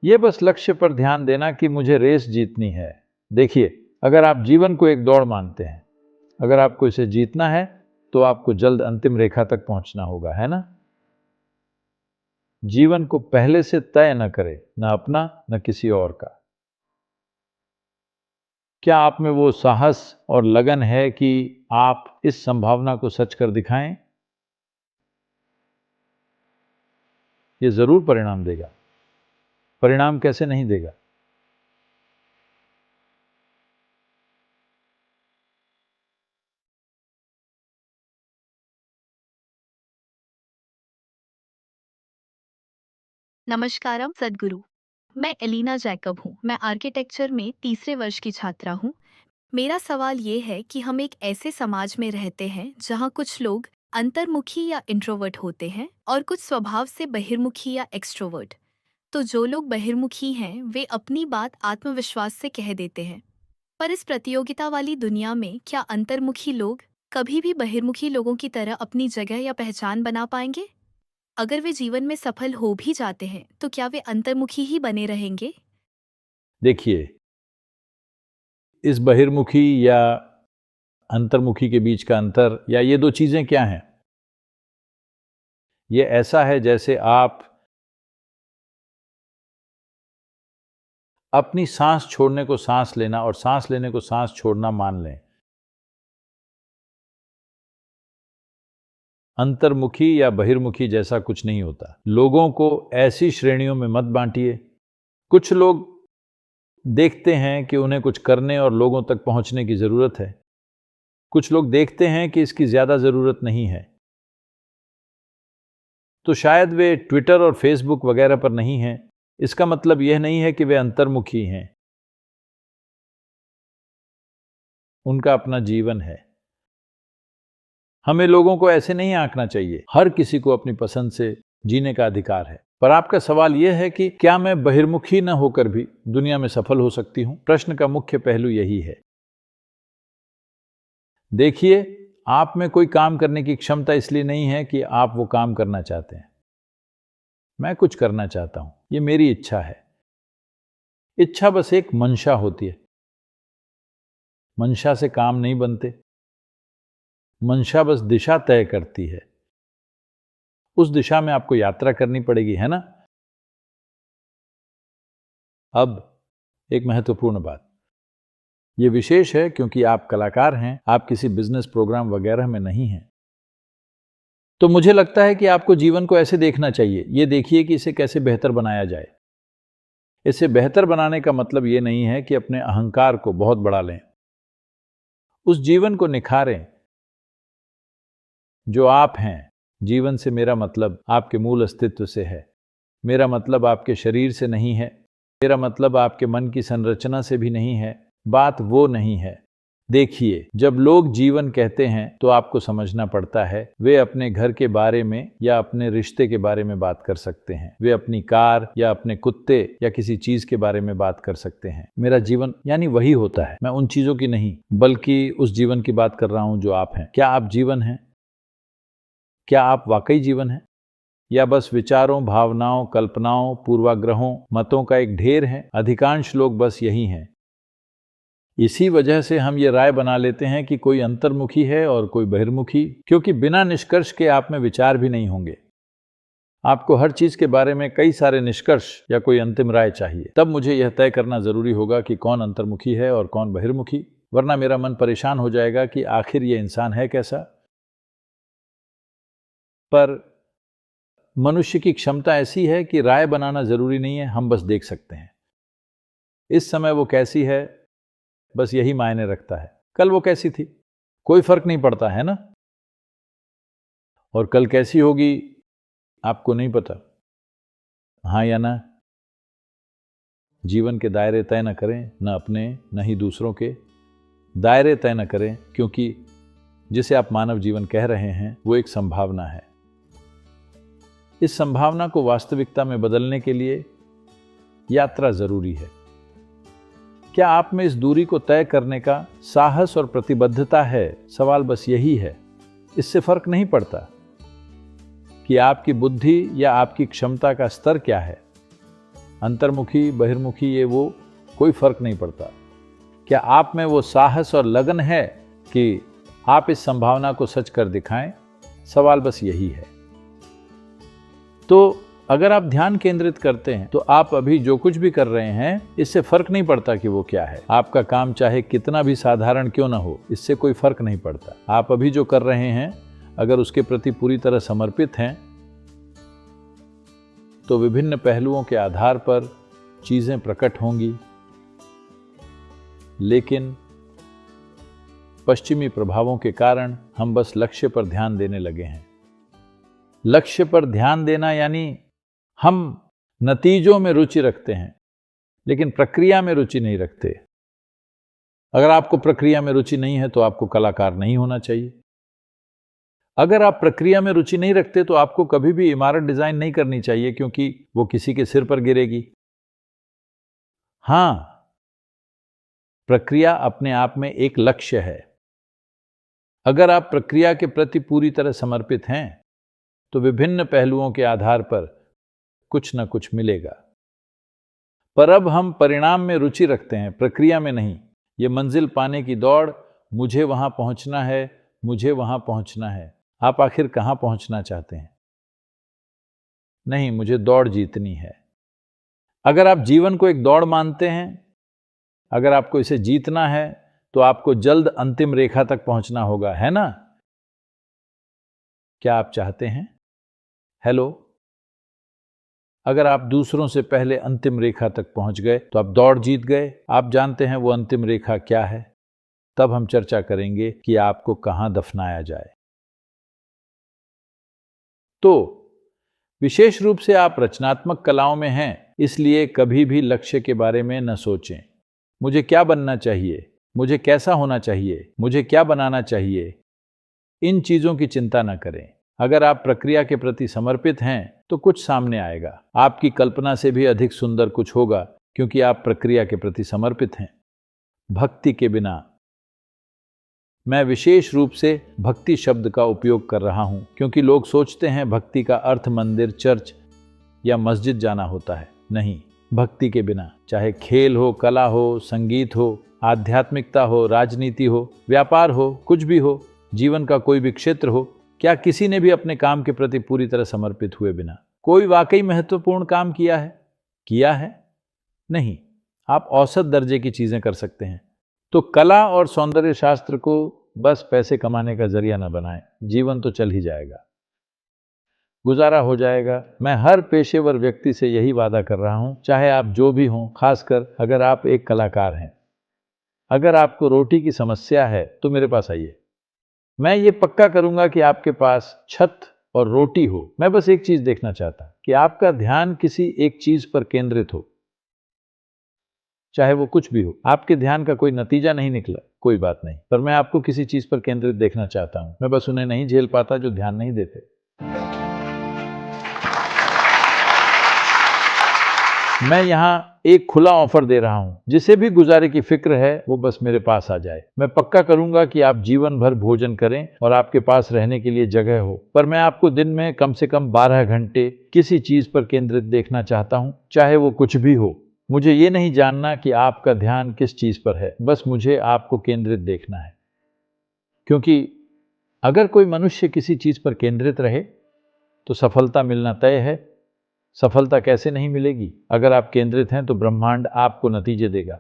ये बस लक्ष्य पर ध्यान देना कि मुझे रेस जीतनी है। देखिए, अगर आप जीवन को एक दौड़ मानते हैं, अगर आपको इसे जीतना है तो आपको जल्द अंतिम रेखा तक पहुंचना होगा, है ना? जीवन को पहले से तय न करें, न अपना न किसी और का। क्या आप में वो साहस और लगन है कि आप इस संभावना को सच कर दिखाएं? ये जरूर परिणाम देगा। परिणाम कैसे नहीं देगा? नमस्कारम सदगुरु। मैं एलिना जैकब हूँ। मैं आर्किटेक्चर में तीसरे वर्ष की छात्रा हूँ। मेरा सवाल ये है कि हम एक ऐसे समाज में रहते हैं जहाँ कुछ लोग अंतर्मुखी या इंट्रोवर्ट होते हैं और कुछ स्वभाव से बहिर्मुखी या एक्सट्रोवर्ट। तो जो लोग बहिर्मुखी हैं वे अपनी बात आत्मविश्वास से कह देते हैं। पर इस प्रतियोगिता वाली दुनिया में क्या अंतर्मुखी लोग कभी भी बहिर्मुखी लोगों की तरह अपनी जगह या पहचान बना पाएंगे? अगर वे जीवन में सफल हो भी जाते हैं तो क्या वे अंतर्मुखी ही बने रहेंगे? देखिए, इस बहिर्मुखी या अंतर्मुखी के बीच का अंतर या ये दो चीजें क्या हैं? ये ऐसा है जैसे आप अपनी सांस छोड़ने को सांस लेना और सांस लेने को सांस छोड़ना मान लें। अंतर्मुखी या बहिर्मुखी जैसा कुछ नहीं होता। लोगों को ऐसी श्रेणियों में मत बांटिए। कुछ लोग देखते हैं कि उन्हें कुछ करने और लोगों तक पहुंचने की जरूरत है। कुछ लोग देखते हैं कि इसकी ज्यादा जरूरत नहीं है। तो शायद वे ट्विटर और फेसबुक वगैरह पर नहीं हैं। इसका मतलब यह नहीं है कि वे अंतर्मुखी हैं। उनका अपना जीवन है। हमें लोगों को ऐसे नहीं आंकना चाहिए। हर किसी को अपनी पसंद से जीने का अधिकार है। पर आपका सवाल यह है कि क्या मैं बहिर्मुखी न होकर भी दुनिया में सफल हो सकती हूं? प्रश्न का मुख्य पहलू यही है। देखिए, आप में कोई काम करने की क्षमता इसलिए नहीं है कि आप वो काम करना चाहते हैं। मैं कुछ करना चाहता हूं, ये मेरी इच्छा है। इच्छा बस एक मंशा होती है। मंशा से काम नहीं बनते। मंशा बस दिशा तय करती है। उस दिशा में आपको यात्रा करनी पड़ेगी, है ना? अब एक महत्वपूर्ण बात। ये विशेष है क्योंकि आप कलाकार हैं, आप किसी बिजनेस प्रोग्राम वगैरह में नहीं हैं। तो मुझे लगता है कि आपको जीवन को ऐसे देखना चाहिए। ये देखिए कि इसे कैसे बेहतर बनाया जाए। इसे बेहतर बनाने का मतलब ये नहीं है कि अपने अहंकार को बहुत बढ़ा लें। उस जीवन को निखारें जो आप हैं। जीवन से मेरा मतलब आपके मूल अस्तित्व से है। मेरा मतलब आपके शरीर से नहीं है। मेरा मतलब आपके मन की संरचना से भी नहीं है। बात वो नहीं है। देखिए, जब लोग जीवन कहते हैं तो आपको समझना पड़ता है वे अपने घर के बारे में या अपने रिश्ते के बारे में बात कर सकते हैं। वे अपनी कार या अपने कुत्ते या किसी चीज के बारे में बात कर सकते हैं। मेरा जीवन यानी वही होता है। मैं उन चीजों की नहीं बल्कि उस जीवन की बात कर रहा हूं जो आप हैं। क्या आप जीवन हैं? क्या आप वाकई जीवन हैं या बस विचारों, भावनाओं, कल्पनाओं, पूर्वाग्रहों, मतों का एक ढेर है? अधिकांश लोग बस यही हैं। इसी वजह से हम ये राय बना लेते हैं कि कोई अंतर्मुखी है और कोई बहिर्मुखी, क्योंकि बिना निष्कर्ष के आप में विचार भी नहीं होंगे। आपको हर चीज के बारे में कई सारे निष्कर्ष या कोई अंतिम राय चाहिए। तब मुझे यह तय करना जरूरी होगा कि कौन अंतर्मुखी है और कौन बहिर्मुखी, वरना मेरा मन परेशान हो जाएगा कि आखिर ये इंसान है कैसा। पर मनुष्य की क्षमता ऐसी है कि राय बनाना जरूरी नहीं है, हम बस देख सकते हैं। इस समय वो कैसी है बस यही मायने रखता है। कल वो कैसी थी कोई फर्क नहीं पड़ता, है ना? और कल कैसी होगी आपको नहीं पता। हाँ या ना? जीवन के दायरे तय न करें, न अपने न ही दूसरों के। दायरे तय न करें, क्योंकि जिसे आप मानव जीवन कह रहे हैं वो एक संभावना है। इस संभावना को वास्तविकता में बदलने के लिए यात्रा जरूरी है। क्या आप में इस दूरी को तय करने का साहस और प्रतिबद्धता है? सवाल बस यही है। इससे फर्क नहीं पड़ता कि आपकी बुद्धि या आपकी क्षमता का स्तर क्या है। अंतर्मुखी बहिर्मुखी ये वो कोई फर्क नहीं पड़ता। क्या आप में वो साहस और लगन है कि आप इस संभावना को सच कर दिखाएं? सवाल बस यही है। तो अगर आप ध्यान केंद्रित करते हैं तो आप अभी जो कुछ भी कर रहे हैं इससे फर्क नहीं पड़ता कि वो क्या है। आपका काम चाहे कितना भी साधारण क्यों ना हो, इससे कोई फर्क नहीं पड़ता। आप अभी जो कर रहे हैं अगर उसके प्रति पूरी तरह समर्पित हैं तो विभिन्न पहलुओं के आधार पर चीजें प्रकट होंगी। लेकिन पश्चिमी प्रभावों के कारण हम बस लक्ष्य पर ध्यान देने लगे हैं। लक्ष्य पर ध्यान देना यानी हम नतीजों में रुचि रखते हैं लेकिन प्रक्रिया में रुचि नहीं रखते। अगर आपको प्रक्रिया में रुचि नहीं है तो आपको कलाकार नहीं होना चाहिए। अगर आप प्रक्रिया में रुचि नहीं रखते तो आपको कभी भी इमारत डिजाइन नहीं करनी चाहिए, क्योंकि वो किसी के सिर पर गिरेगी। हां, प्रक्रिया अपने आप में एक लक्ष्य है। अगर आप प्रक्रिया के प्रति पूरी तरह समर्पित हैं तो विभिन्न पहलुओं के आधार पर कुछ न कुछ मिलेगा। पर अब हम परिणाम में रुचि रखते हैं, प्रक्रिया में नहीं। ये मंजिल पाने की दौड़, मुझे वहां पहुंचना है, मुझे वहां पहुंचना है। आप आखिर कहां पहुंचना चाहते हैं? नहीं, मुझे दौड़ जीतनी है। अगर आप जीवन को एक दौड़ मानते हैं, अगर आपको इसे जीतना है तो आपको जल्द अंतिम रेखा तक पहुंचना होगा, है ना? क्या आप चाहते हैं? हेलो, अगर आप दूसरों से पहले अंतिम रेखा तक पहुंच गए तो आप दौड़ जीत गए। आप जानते हैं वो अंतिम रेखा क्या है? तब हम चर्चा करेंगे कि आपको कहां दफनाया जाए। तो विशेष रूप से आप रचनात्मक कलाओं में हैं, इसलिए कभी भी लक्ष्य के बारे में न सोचें। मुझे क्या बनना चाहिए, मुझे कैसा होना चाहिए, मुझे क्या बनाना चाहिए, इन चीजों की चिंता न करें। अगर आप प्रक्रिया के प्रति समर्पित हैं तो कुछ सामने आएगा। आपकी कल्पना से भी अधिक सुंदर कुछ होगा, क्योंकि आप प्रक्रिया के प्रति समर्पित हैं। भक्ति के बिना, मैं विशेष रूप से भक्ति शब्द का उपयोग कर रहा हूं क्योंकि लोग सोचते हैं भक्ति का अर्थ मंदिर, चर्च या मस्जिद जाना होता है। नहीं, भक्ति के बिना चाहे खेल हो, कला हो, संगीत हो, आध्यात्मिकता हो, राजनीति हो, व्यापार हो, कुछ भी हो, जीवन का कोई भी क्षेत्र हो, क्या किसी ने भी अपने काम के प्रति पूरी तरह समर्पित हुए बिना कोई वाकई महत्वपूर्ण काम किया है? किया है? नहीं। आप औसत दर्जे की चीजें कर सकते हैं। तो कला और सौंदर्य शास्त्र को बस पैसे कमाने का जरिया न बनाएं। जीवन तो चल ही जाएगा, गुजारा हो जाएगा। मैं हर पेशेवर व्यक्ति से यही वादा कर रहा हूं, चाहे आप जो भी हों, खासकर अगर आप एक कलाकार हैं। अगर आपको रोटी की समस्या है तो मेरे पास आइए। मैं ये पक्का करूंगा कि आपके पास छत और रोटी हो। मैं बस एक चीज देखना चाहता कि आपका ध्यान किसी एक चीज पर केंद्रित हो, चाहे वो कुछ भी हो। आपके ध्यान का कोई नतीजा नहीं निकला, कोई बात नहीं, पर मैं आपको किसी चीज पर केंद्रित देखना चाहता हूं। मैं बस उन्हें नहीं झेल पाता जो ध्यान नहीं देते। मैं यहाँ एक खुला ऑफर दे रहा हूँ, जिसे भी गुजारे की फिक्र है वो बस मेरे पास आ जाए। मैं पक्का करूंगा कि आप जीवन भर भोजन करें और आपके पास रहने के लिए जगह हो, पर मैं आपको दिन में कम से कम 12 घंटे किसी चीज पर केंद्रित देखना चाहता हूँ, चाहे वो कुछ भी हो। मुझे ये नहीं जानना कि आपका ध्यान किस चीज पर है, बस मुझे आपको केंद्रित देखना है। क्योंकि अगर कोई मनुष्य किसी चीज पर केंद्रित रहे तो सफलता मिलना तय है। सफलता कैसे नहीं मिलेगी? अगर आप केंद्रित हैं तो ब्रह्मांड आपको नतीजे देगा।